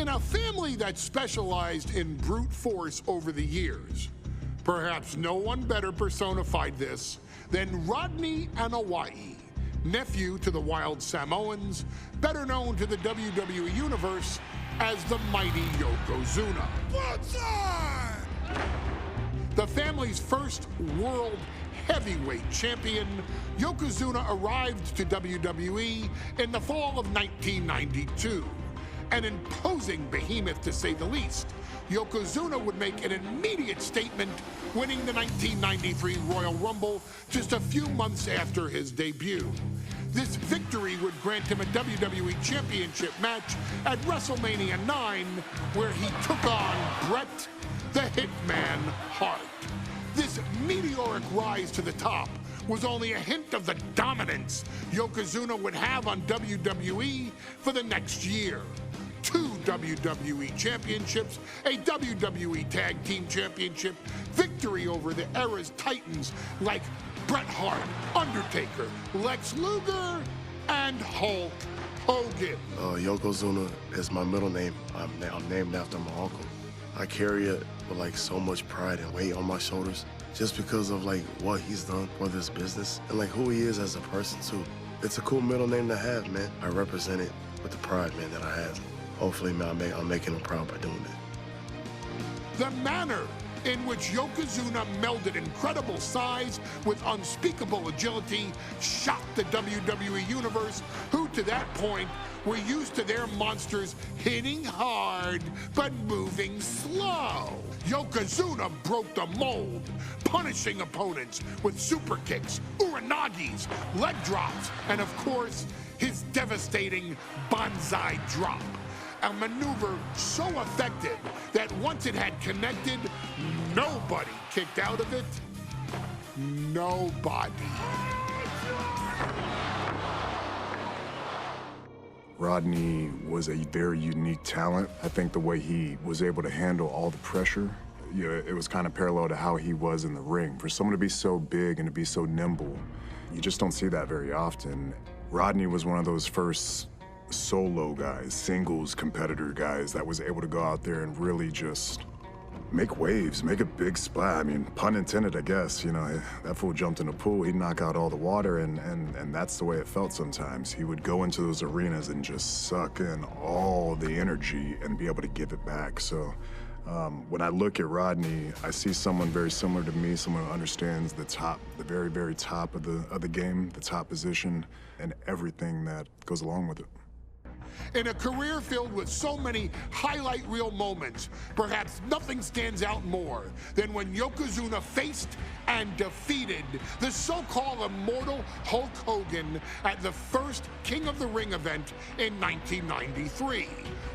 In a family that specialized in brute force over the years, perhaps no one better personified this than Rodney Anoa'i, nephew to the Wild Samoans, better known to the WWE Universe as the mighty Yokozuna. The family's first world heavyweight champion, Yokozuna arrived to WWE in the fall of 1992. An imposing behemoth, to say the least, Yokozuna would make an immediate statement, winning the 1993 Royal Rumble just a few months after his debut. This victory would grant him a WWE Championship match at WrestleMania 9, where he took on Bret the Hitman Hart. This meteoric rise to the top was only a hint of the dominance Yokozuna would have on WWE for the next year. 2 WWE championships, a WWE Tag Team Championship, victory over the era's titans like Bret Hart, Undertaker, Lex Luger, and Hulk Hogan. Yokozuna is my middle name. I'm named after my uncle. I carry it with like so much pride and weight on my shoulders just because of like what he's done for this business and like who he is as a person too. It's a cool middle name to have, man. I represent it with the pride, man, that I have. Hopefully, man, I'm making him proud by doing it. The manner in which Yokozuna melded incredible size with unspeakable agility shocked the WWE Universe, who to that point were used to their monsters hitting hard but moving slow. Yokozuna broke the mold, punishing opponents with super kicks, uranagis, leg drops, and of course, his devastating banzai drop. A maneuver so effective that once it had connected, nobody kicked out of it. Nobody. Rodney was a very unique talent. I think the way he was able to handle all the pressure, it was kind of parallel to how he was in the ring. For someone to be so big and to be so nimble, you just don't see that very often. Rodney was one of those first solo guys, singles competitor guys that was able to go out there and really just make waves, make a big splash. I mean, pun intended, I guess. You know, that fool jumped in the pool, he'd knock out all the water, and that's the way it felt sometimes. He would go into those arenas and just suck in all the energy and be able to give it back. So when I look at Rodney, I see someone very similar to me, someone who understands the top, the very, very top of the game, the top position, and everything that goes along with it. In a career filled with so many highlight reel moments, perhaps nothing stands out more than when Yokozuna faced and defeated the so-called immortal Hulk Hogan at the first King of the Ring event in 1993.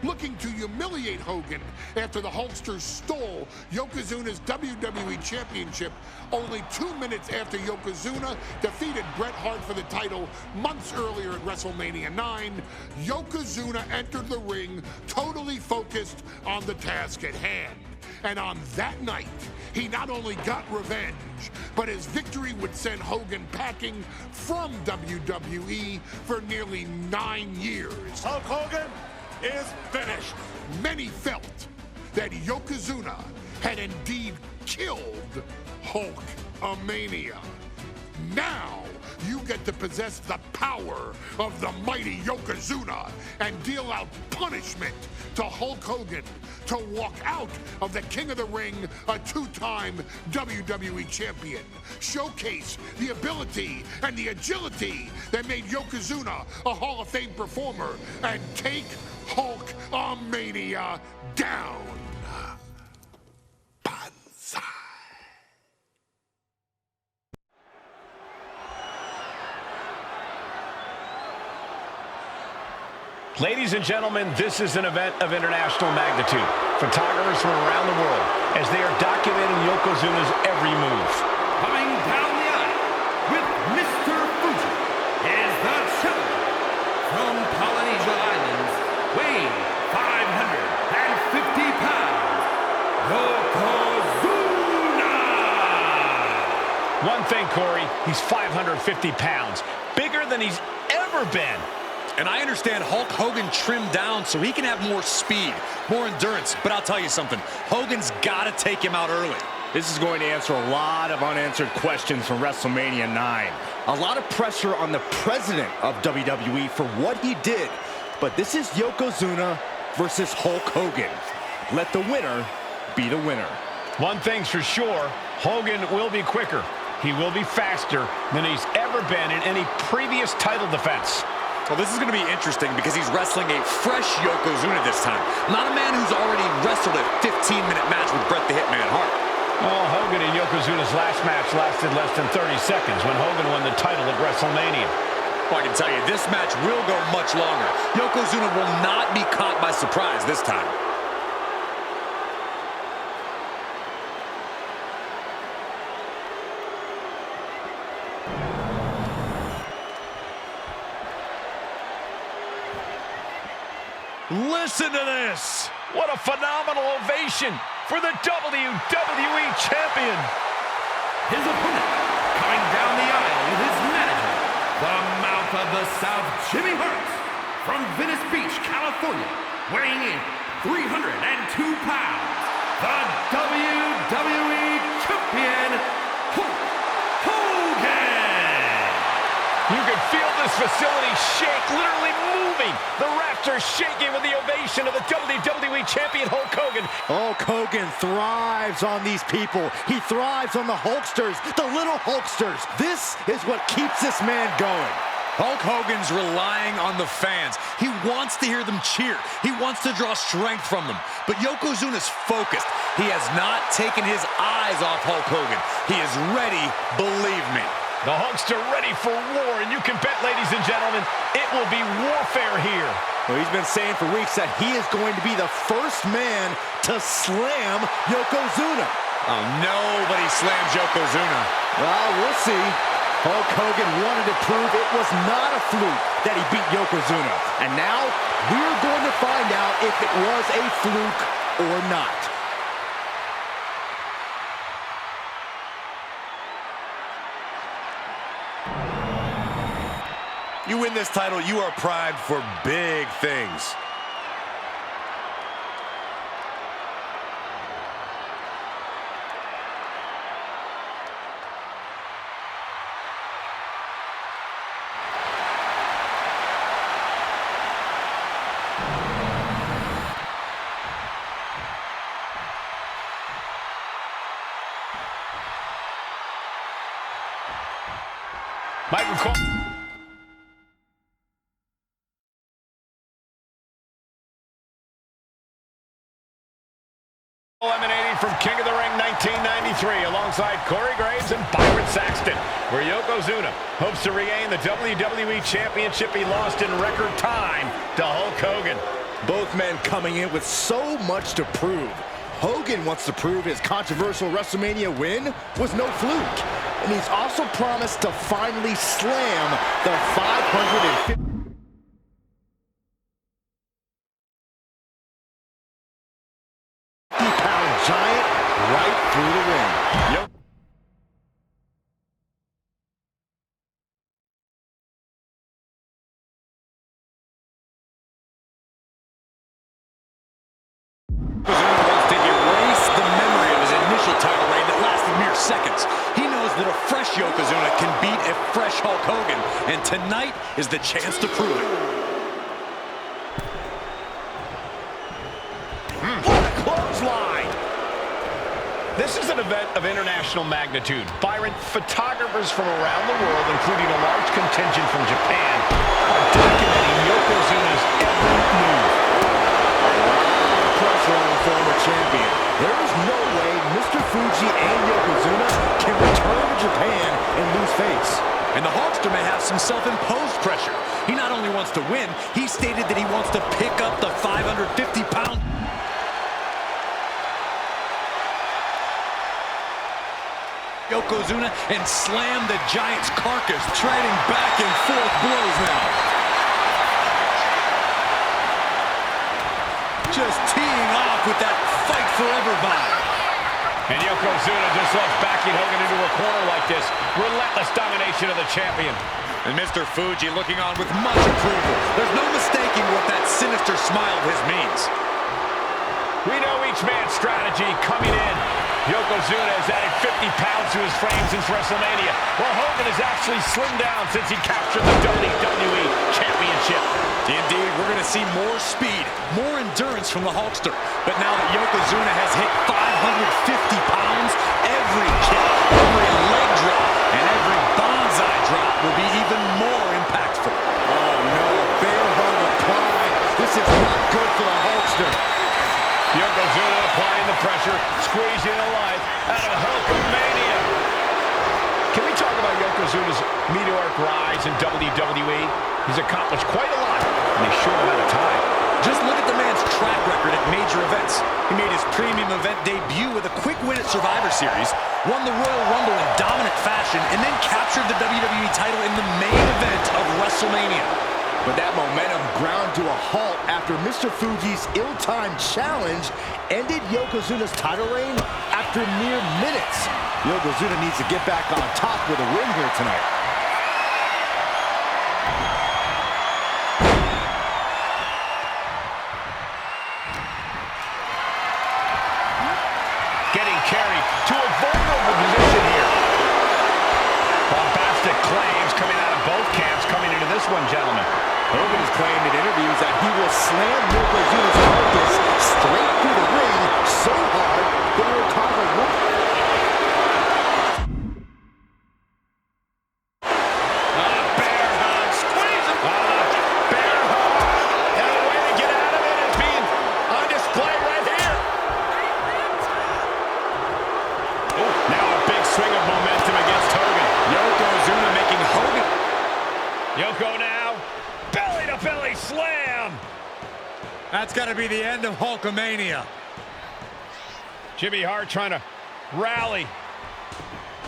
Looking to humiliate Hogan after the Hulkster stole Yokozuna's WWE Championship only 2 minutes after Yokozuna defeated Bret Hart for the title months earlier at WrestleMania 9, Yokozuna entered the ring totally focused on the task at hand. And on that night, he not only got revenge, but his victory would send Hogan packing from WWE for nearly 9 years. Hulk Hogan is finished. Many felt that Yokozuna had indeed killed Hulkamania. Now, you get to possess the power of the mighty Yokozuna and deal out punishment to Hulk Hogan to walk out of the King of the Ring, a 2-time WWE champion. Showcase the ability and the agility that made Yokozuna a Hall of Fame performer and take Hulkamania down. Banzai. Ladies and gentlemen, this is an event of international magnitude. Photographers from around the world as they are documenting Yokozuna's every move. Coming down the aisle with Mr. Fuji is the challenger from Polynesia Islands, weighing 550 pounds, Yokozuna! One thing, Corey, he's 550 pounds, bigger than he's ever been. And I understand Hulk Hogan trimmed down so he can have more speed, more endurance. But I'll tell you something, Hogan's got to take him out early. This is going to answer a lot of unanswered questions from WrestleMania 9. A lot of pressure on the president of WWE for what he did. But this is Yokozuna versus Hulk Hogan. Let the winner be the winner. One thing's for sure, Hogan will be quicker. He will be faster than he's ever been in any previous title defense. Well, this is going to be interesting because he's wrestling a fresh Yokozuna this time. Not a man who's already wrestled a 15-minute match with Bret the Hitman Hart. Well, Hogan and Yokozuna's last match lasted less than 30 seconds when Hogan won the title at WrestleMania. Well, I can tell you, this match will go much longer. Yokozuna will not be caught by surprise this time. Listen to this! What a phenomenal ovation for the WWE Champion! His opponent, coming down the aisle with his manager, the Mouth of the South, Jimmy Hart, from Venice Beach, California, weighing in 302 pounds, the WWE Champion, Hulk Hogan! You can feel this facility shake, literally moving. The rafters shaking with the ovation of the WWE Champion, Hulk Hogan. Hulk Hogan thrives on these people. He thrives on the Hulksters, the little Hulksters. This is what keeps this man going. Hulk Hogan's relying on the fans. He wants to hear them cheer. He wants to draw strength from them. But Yokozuna's focused. He has not taken his eyes off Hulk Hogan. He is ready, believe me. The Hulkster ready for war, and you can bet, ladies and gentlemen, it will be warfare here. Well, he's been saying for weeks that he is going to be the first man to slam Yokozuna. Oh, nobody slams Yokozuna. Well, we'll see. Hulk Hogan wanted to prove it was not a fluke that he beat Yokozuna. And now, we're going to find out if it was a fluke or not. You win this title, you are primed for big things. Might recall. Eliminating from King of the Ring 1993 alongside Corey Graves and Byron Saxton, where Yokozuna hopes to regain the WWE Championship he lost in record time to Hulk Hogan. Both men coming in with so much to prove. Hogan wants to prove his controversial WrestleMania win was no fluke. And he's also promised to finally slam the 550 giant right through the ring. Yep. Wants to erase the memory of his initial title reign that lasted mere seconds. He knows that a fresh Yokozuna can beat a fresh Hulk Hogan, and tonight is the chance to prove it. What a clothesline! This is an event of international magnitude. Byron, photographers from around the world, including a large contingent from Japan, are documenting Yokozuna's every move. Pressure on the former champion. There is no way Mr. Fuji and Yokozuna can return to Japan and lose face. And the Hulkster may have some self-imposed pressure. He not only wants to win, he stated that he wants to pick up the 550-pound... Yokozuna and slam the Giant's carcass, trading back and forth blows now. Just teeing off with that fight forever vibe. And Yokozuna just loves backing Hogan into a corner like this. Relentless domination of the champion. And Mr. Fuji looking on with much approval. There's no mistaking what that sinister smile of his means. We know each man's strategy coming in. Yokozuna has added 50 pounds to his frame since WrestleMania, while Hogan has actually slimmed down since he captured the WWE Championship. Indeed, we're going to see more speed, more endurance from the Hulkster. But now that Yokozuna has hit 550 pounds, every kick, every leg drop, and every bonsai drop will be even more impactful. Oh no, bear hug of pride. This is not good for the Hulkster. Yokozuna applying the pressure, squeezing the life out of Hulkamania. Can we talk about Yokozuna's meteoric rise in WWE? He's accomplished quite a lot in a short amount of time. Just look at the man's track record at major events. He made his premium event debut with a quick win at Survivor Series, won the Royal Rumble in dominant fashion, and then captured the WWE title in the main event of WrestleMania. But that momentum ground to a halt after Mr. Fuji's ill-timed challenge ended Yokozuna's title reign after mere minutes. Yokozuna needs to get back on top with a win here tonight. Getting carried to a vulnerable position here. Bombastic claims coming out of both camps coming into this one, gentlemen. Hogan has claimed in interviews that he will slam Yokozuna's carcass straight through the ring so hard that it will cause a rip. Bear hug, squeeze him. Bear hug. And the way to get out of it is being on display right here. Oh, now a big swing of momentum against Hogan. Yokozuna making Hogan. Yoko now. Belly slam! That's got to be the end of Hulkamania. Jimmy Hart trying to rally.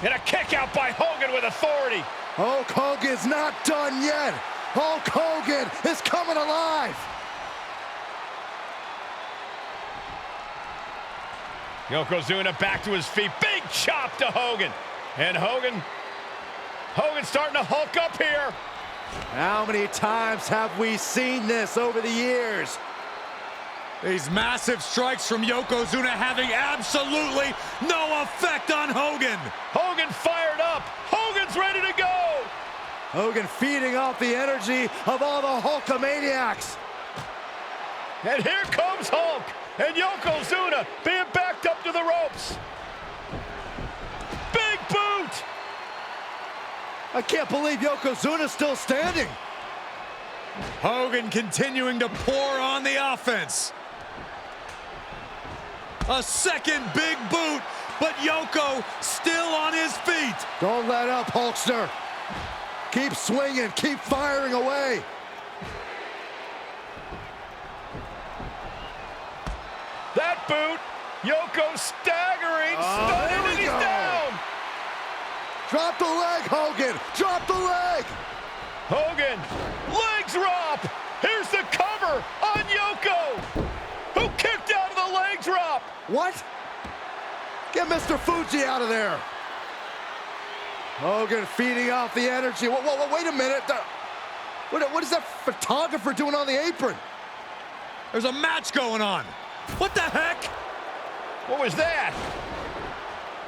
And a kick out by Hogan with authority. Hulk Hogan's not done yet. Hulk Hogan is coming alive. Yokozuna back to his feet. Big chop to Hogan. And Hogan's starting to hulk up here. How many times have we seen this over the years? These massive strikes from Yokozuna having absolutely no effect on Hogan. Hogan fired up. Hogan's ready to go. Hogan feeding off the energy of all the Hulkamaniacs. And here comes Hulk. And Yokozuna being backed up to the ropes. Big boot. I can't believe Yokozuna's still standing. Hogan continuing to pour on the offense. A second big boot, but Yoko still on his feet. Don't let up, Hulkster. Keep swinging, keep firing away. That boot, Yoko staggering, stunning, and he's down. Drop the leg, Hogan! Drop the leg! Hogan, leg drop! Here's the cover on Yoko, who kicked out of the leg drop. What? Get Mr. Fuji out of there. Hogan feeding off the energy. Whoa, wait a minute. What is that photographer doing on the apron? There's a match going on. What the heck? What was that?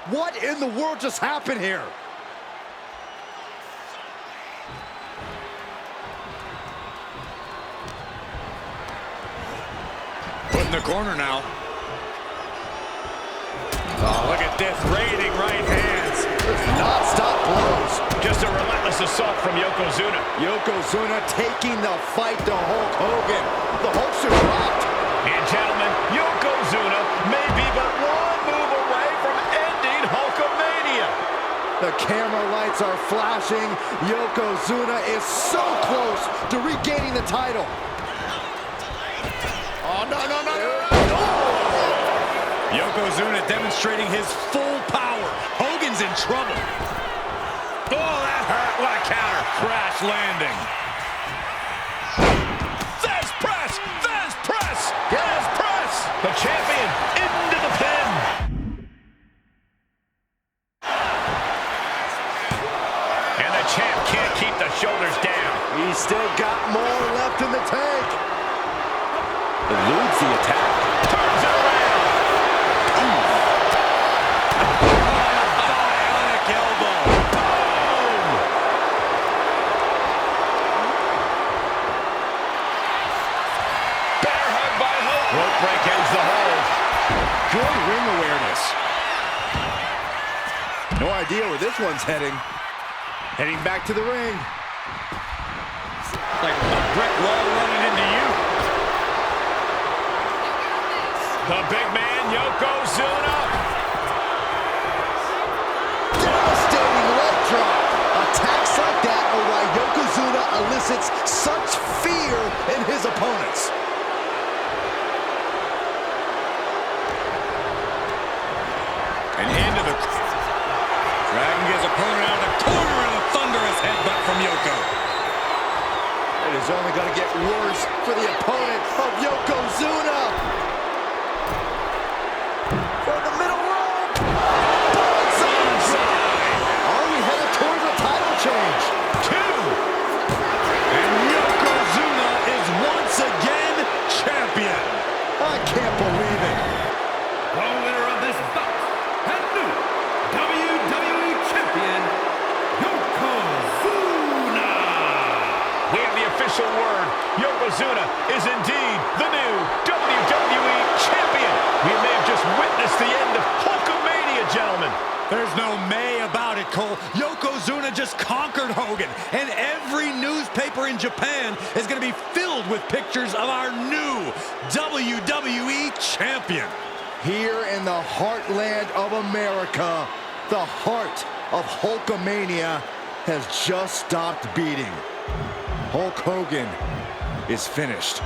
What in the world just happened here? Put in the corner now. Oh, look at this, raiding right hands. Non-stop blows. Just a relentless assault from Yokozuna. Yokozuna taking the fight to Hulk Hogan. The Hulkster dropped. And gentlemen, Yokozuna may be but one move away from ending Hulkamania. The camera lights are flashing. Yokozuna is so close to regaining the title. Oh, no. Yokozuna demonstrating his full power. Hogan's in trouble. Oh, that hurt. What a counter. Crash landing. Fast press. The champion into the pin. And the champ can't keep the shoulders He's still got more left in the tank. Eludes the attack. Turns it around. Bionic elbow. Boom. Bear hug by Hogan. Rope break ends the hold. Good ring awareness. No idea where this one's heading. Heading back to the ring. Like a brick wall running into you. The big man, Yokozuna. Devastating leg drop. Attacks like that are why Yokozuna elicits such fear in his opponents. And into the... Dragging his opponent out of the corner and a thunderous headbutt from Yoko. It is only going to get worse for the opponent of Yokozuna. For the middle rope. Bonsai. Are we headed towards a title change? 2. And Yokozuna is once again champion. I can't believe it. The winner of this bout and new WWE Champion, Yokozuna. We have the official word. Yokozuna is indeed the new WWE Champion. We may have just witnessed the end of Hulkamania, gentlemen. There's no may about it, Cole. Yokozuna just conquered Hogan, and every newspaper in Japan is going to be filled with pictures of our new WWE Champion. Here in the heartland of America, the heart of Hulkamania has just stopped beating. Hulk Hogan is finished.